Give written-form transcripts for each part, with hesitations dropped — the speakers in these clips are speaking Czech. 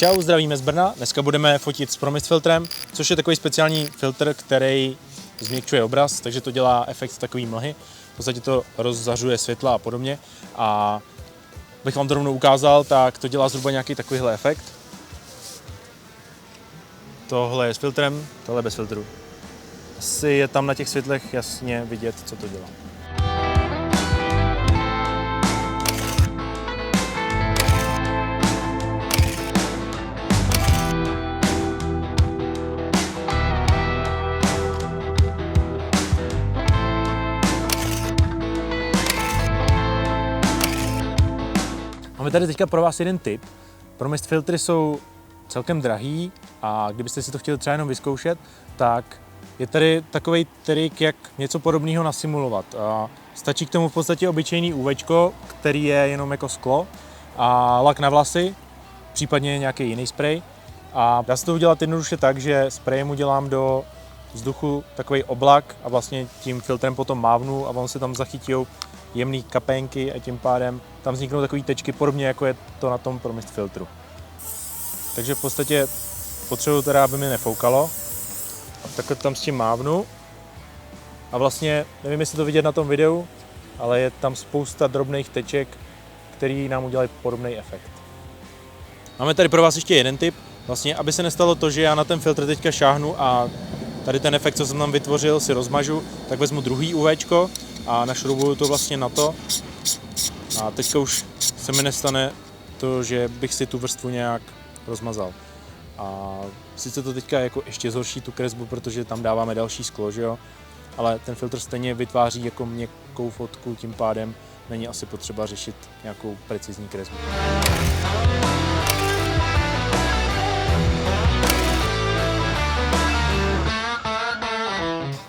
Čau, zdravíme z Brna. Dneska budeme fotit s Promist filtrem, což je takový speciální filtr, který změkčuje obraz, takže to dělá efekt takový mlhy. V podstatě to rozzařuje světla a podobně. A bych vám to rovnou ukázal, tak to dělá zhruba nějaký takovýhle efekt. Tohle je s filtrem, tohle je bez filtru. Asi je tam na těch světlech jasně vidět, co to dělá. Máme tady teďka pro vás jeden tip. Promist filtry jsou celkem drahý a kdybyste si to chtěli třeba jenom vyzkoušet, tak je tady takový trik, jak něco podobného nasimulovat. Stačí k tomu v podstatě obyčejný UVčko, který je jenom jako sklo, a lak na vlasy, případně nějaký jiný sprej. A dá se to udělat jednoduše tak, že sprejem udělám do vzduchu takový oblak a vlastně tím filtrem potom mávnu a on se tam zachytí jemné kapénky a tím pádem tam vzniknou takové tečky, podobně jako je to na tom Promist filtru. Takže v podstatě potřebuji teda, aby mi nefoukalo. Takhle tam s tím mávnu. A vlastně, nevím, jestli to vidět na tom videu, ale je tam spousta drobných teček, který nám udělají podobný efekt. Máme tady pro vás ještě jeden tip. Vlastně, aby se nestalo to, že já na ten filtr teďka šáhnu a tady ten efekt, co jsem tam vytvořil, si rozmažu, tak vezmu druhý UVčko a našroubuju to vlastně na to. A teďka už se mi nestane to, že bych si tu vrstvu nějak rozmazal. A sice to teďka jako ještě zhorší tu kresbu, protože tam dáváme další sklo, že jo? Ale ten filtr stejně vytváří jako měkkou fotku, tím pádem není asi potřeba řešit nějakou precizní kresbu.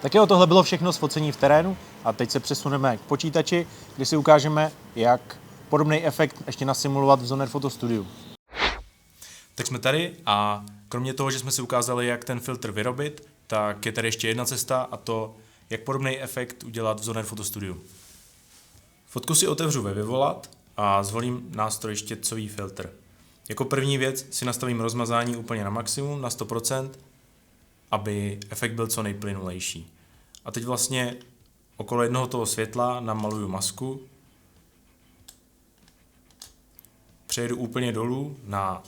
Tak jo, tohle bylo všechno z focení v terénu a teď se přesuneme k počítači, kde si ukážeme, jak podobný efekt ještě nasimulovat v Zoner Photo Studiu. Tak jsme tady a kromě toho, že jsme si ukázali, jak ten filtr vyrobit, tak je tady ještě jedna cesta a to, jak podobný efekt udělat v Zoner Photo Studiu. Fotku si otevřu ve Vyvolat a zvolím nástroj štětcový filtr. Jako první věc si nastavím rozmazání úplně na maximum, na 100%, aby efekt byl co nejplynulejší. A teď vlastně okolo jednoho toho světla namaluju masku, přejdu úplně dolů na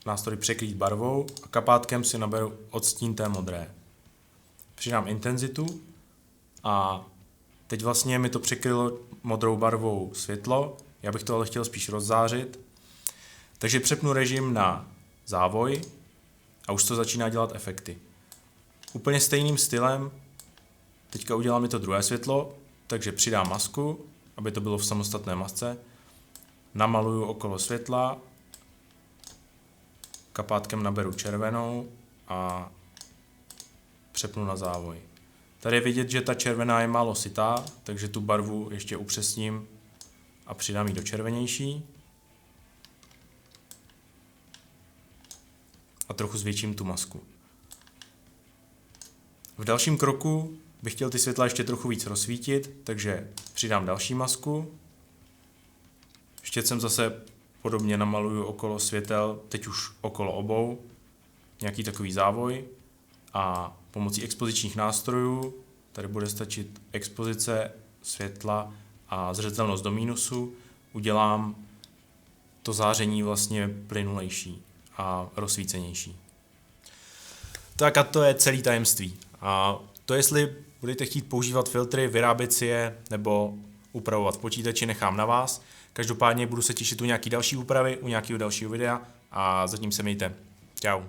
nástroj překrýt barvou a kapátkem si naberu odstín té modré. Přidám intenzitu a teď vlastně mi to překrylo modrou barvou světlo, já bych to ale chtěl spíš rozzářit, takže přepnu režim na závoj a už to začíná dělat efekty. Úplně stejným stylem teďka udělám mi to druhé světlo, takže přidám masku, aby to bylo v samostatné masce, namaluju okolo světla, kapátkem naberu červenou a přepnu na závoj. Tady je vidět, že ta červená je málo sytá, takže tu barvu ještě upřesním a přidám ji do červenější. A trochu zvětším tu masku. V dalším kroku bych chtěl ty světla ještě trochu víc rozsvítit, takže přidám další masku. Štětcem zase podobně namaluju okolo světel, teď už okolo obou, nějaký takový závoj a pomocí expozičních nástrojů, tady bude stačit expozice, světla a zřetelnost do mínusu, udělám to záření vlastně plynulejší a rozsvícenější. Tak a to je celý tajemství. A to, jestli budete chtít používat filtry, vyrábět si je nebo upravovat v počítači, nechám na vás. Každopádně budu se těšit u nějaký další úpravy, u nějakého dalšího videa a zatím se mějte. Čau.